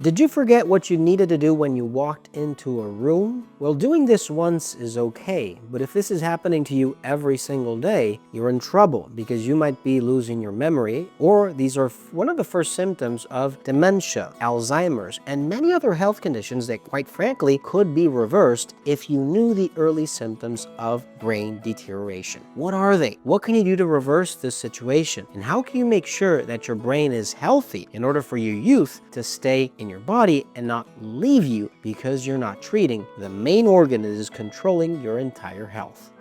Did you forget what you needed to do when you walked into a room? Well, doing this once is okay, but if this is happening to you every single day, you're in trouble because you might be losing your memory, or these are one of the first symptoms of dementia, Alzheimer's, and many other health conditions that, quite frankly, could be reversed if you knew the early symptoms of brain deterioration. What are they? What can you do to reverse this situation? And how can you make sure that your brain is healthy in order for your youth to stay in your body and not leave you because you're not treating the main organ that is controlling your entire health?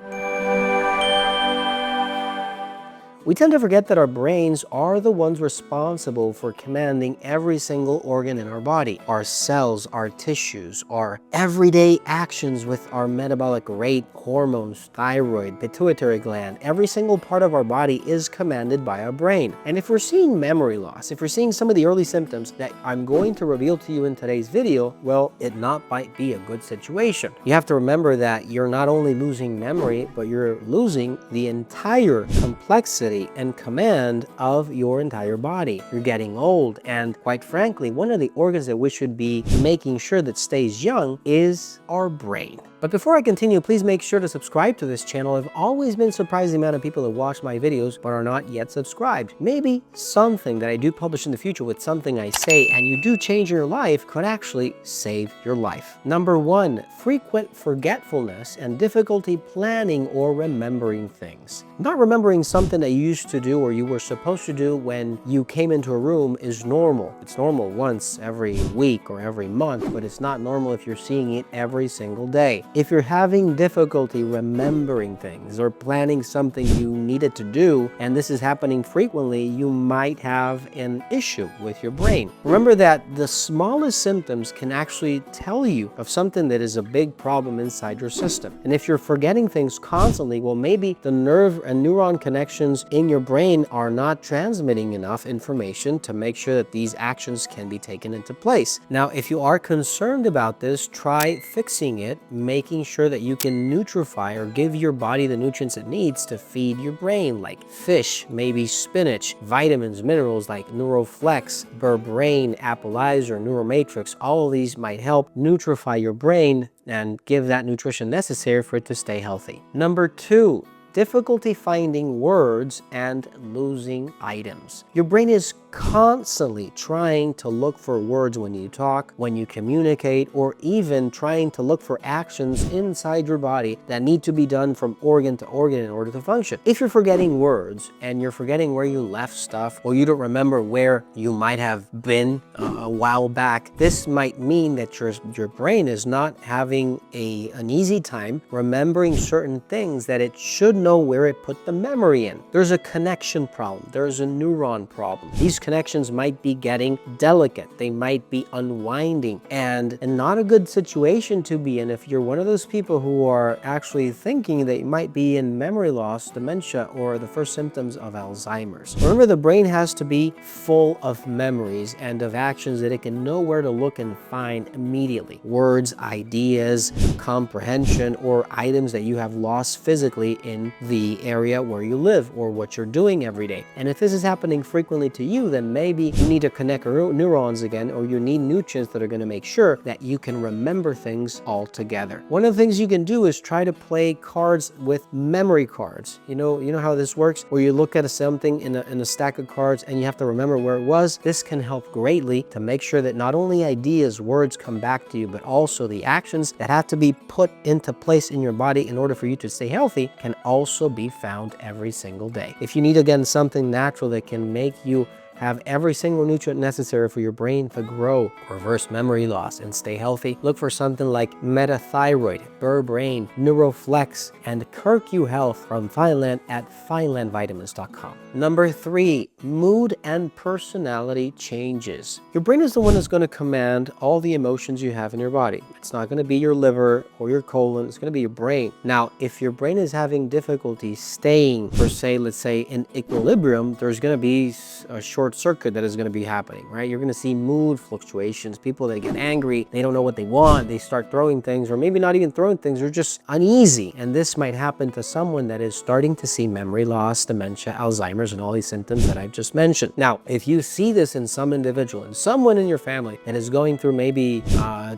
We tend to forget that our brains are the ones responsible for commanding every single organ in our body. Our cells, our tissues, our everyday actions with our metabolic rate, hormones, thyroid, pituitary gland, every single part of our body is commanded by our brain. And if we're seeing memory loss, if we're seeing some of the early symptoms that I'm going to reveal to you in today's video, well, it might be a good situation. You have to remember that you're not only losing memory, but you're losing the entire complexity and command of your entire body. You're getting old, and quite frankly, one of the organs that we should be making sure that stays young is our brain. But before I continue, please make sure to subscribe to this channel. I've always been surprised the amount of people that watch my videos but are not yet subscribed. Maybe something that I do publish in the future with something I say and you do change your life could actually save your life. Number 1, frequent forgetfulness and difficulty planning or remembering things. Not remembering something that you used to do or you were supposed to do when you came into a room is normal. It's normal once every week or every month, but it's not normal if you're seeing it every single day. If you're having difficulty remembering things or planning something you needed to do, and this is happening frequently, you might have an issue with your brain. Remember that the smallest symptoms can actually tell you of something that is a big problem inside your system. And if you're forgetting things constantly, well, maybe the nerve and neuron connections in your brain are not transmitting enough information to make sure that these actions can be taken into place. Now, if you are concerned about this, try fixing it, making sure that you can nutrify or give your body the nutrients it needs to feed your brain, like fish, maybe spinach, vitamins, minerals like Neuroflex, berberine, Appleizer, Neuromatrix. All of these might help nutrify your brain and give that nutrition necessary for it to stay healthy. Number 2, difficulty finding words and losing items. Your brain is constantly trying to look for words when you talk, when you communicate, or even trying to look for actions inside your body that need to be done from organ to organ in order to function. If you're forgetting words and you're forgetting where you left stuff, or you don't remember where you might have been a while back, this might mean that your brain is not having an easy time remembering certain things that it should know where it put the memory in. There's a connection problem. There's a neuron problem. These connections might be getting delicate. They might be unwinding, and not a good situation to be in if you're one of those people who are actually thinking that you might be in memory loss, dementia, or the first symptoms of Alzheimer's. Remember, the brain has to be full of memories and of actions that it can know where to look and find immediately. Words, ideas, comprehension, or items that you have lost physically in the area where you live or what you're doing every day. And if this is happening frequently to you, then maybe you need to connect neurons again, or you need nutrients that are going to make sure that you can remember things all together. One of the things you can do is try to play cards with memory cards. You know how this works, where you look at something in a stack of cards and you have to remember where it was. This can help greatly to make sure that not only ideas, words come back to you, but also the actions that have to be put into place in your body in order for you to stay healthy can also be found every single day. If you need, again, something natural that can make you have every single nutrient necessary for your brain to grow, reverse memory loss, and stay healthy, look for something like metathyroid, berberine, Neuroflex, and Kirku Health from Fineland at finelandvitamins.com. Number 3, mood and personality changes. Your brain is the one that's going to command all the emotions you have in your body. It's not going to be your liver or your colon, it's going to be your brain. Now, if your brain is having difficulty staying, per se, let's say, in equilibrium, there's going to be a short short circuit that is going to be happening, right? You're going to see mood fluctuations, people that get angry, they don't know what they want, they start throwing things, or maybe not even throwing things, they're just uneasy. And this might happen to someone that is starting to see memory loss, dementia, Alzheimer's, and all these symptoms that I've just mentioned. Now, if you see this in some individual, in someone in your family that is going through maybe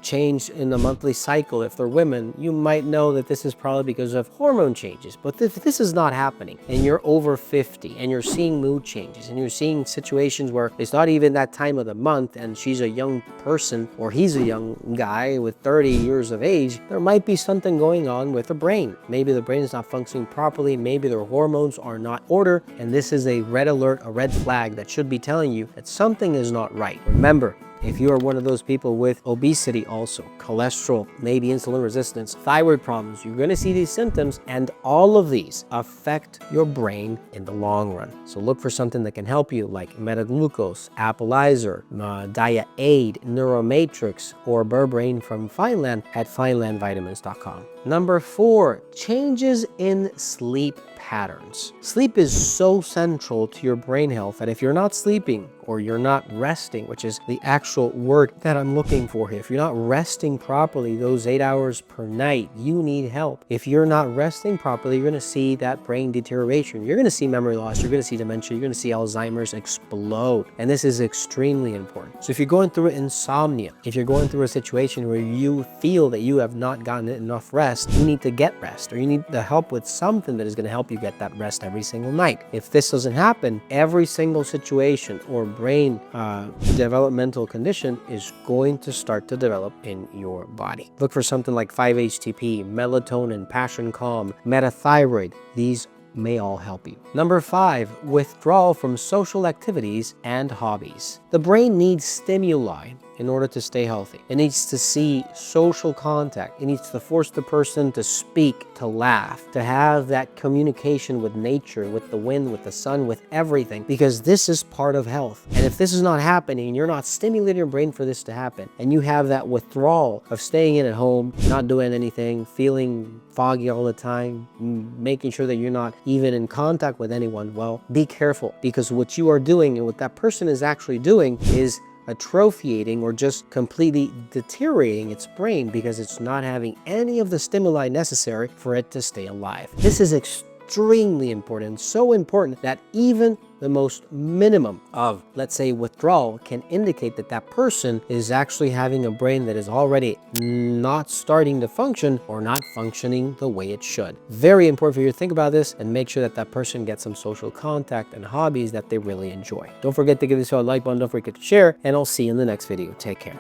change in the monthly cycle, if they're women, you might know that this is probably because of hormone changes. But if this is not happening and you're over 50 and you're seeing mood changes and you're seeing situations where it's not even that time of the month and she's a young person or he's a young guy with 30 years of age, there might be something going on with the brain. Maybe the brain is not functioning properly, maybe their hormones are not in order, and this is a red alert, a red flag that should be telling you that something is not right. Remember, if you are one of those people with obesity also, cholesterol, maybe insulin resistance, thyroid problems, you're going to see these symptoms, and all of these affect your brain in the long run. So look for something that can help you, like Metaglucose, Appleizer, Dia Aid, Neuromatrix, or Berbrain from Fineland at finelandvitamins.com. Number 4, changes in sleep patterns. Sleep is so central to your brain health that if you're not sleeping or you're not resting, which is the actual word that I'm looking for here, if you're not resting properly those 8 hours per night, you need help. If you're not resting properly, you're going to see that brain deterioration. You're going to see memory loss. You're going to see dementia. You're going to see Alzheimer's explode. And this is extremely important. So if you're going through insomnia, if you're going through a situation where you feel that you have not gotten enough rest, you need to get rest, or you need the help with something that is going to help you get that rest every single night. If this doesn't happen, every single situation or brain developmental condition is going to start to develop in your body. Look for something like 5-HTP, melatonin, passion calm, metathyroid. These may all help you. Number 5, withdrawal from social activities and hobbies. The brain needs stimuli in order to stay healthy. It needs to see social contact. It needs to force the person to speak, to laugh, to have that communication with nature, with the wind, with the sun, with everything, because this is part of health. And if this is not happening, you're not stimulating your brain for this to happen, and you have that withdrawal of staying in at home, not doing anything, feeling foggy all the time, making sure that you're not even in contact with anyone, well, be careful, because what you are doing and what that person is actually doing is atrophiating or just completely deteriorating its brain, because it's not having any of the stimuli necessary for it to stay alive. This is extremely important, so important that even the most minimum of, let's say, withdrawal can indicate that that person is actually having a brain that is already not starting to function or not functioning the way it should. Very important for you to think about this and make sure that that person gets some social contact and hobbies that they really enjoy. Don't forget to give this video a like button, don't forget to share, and I'll see you in the next video. Take care.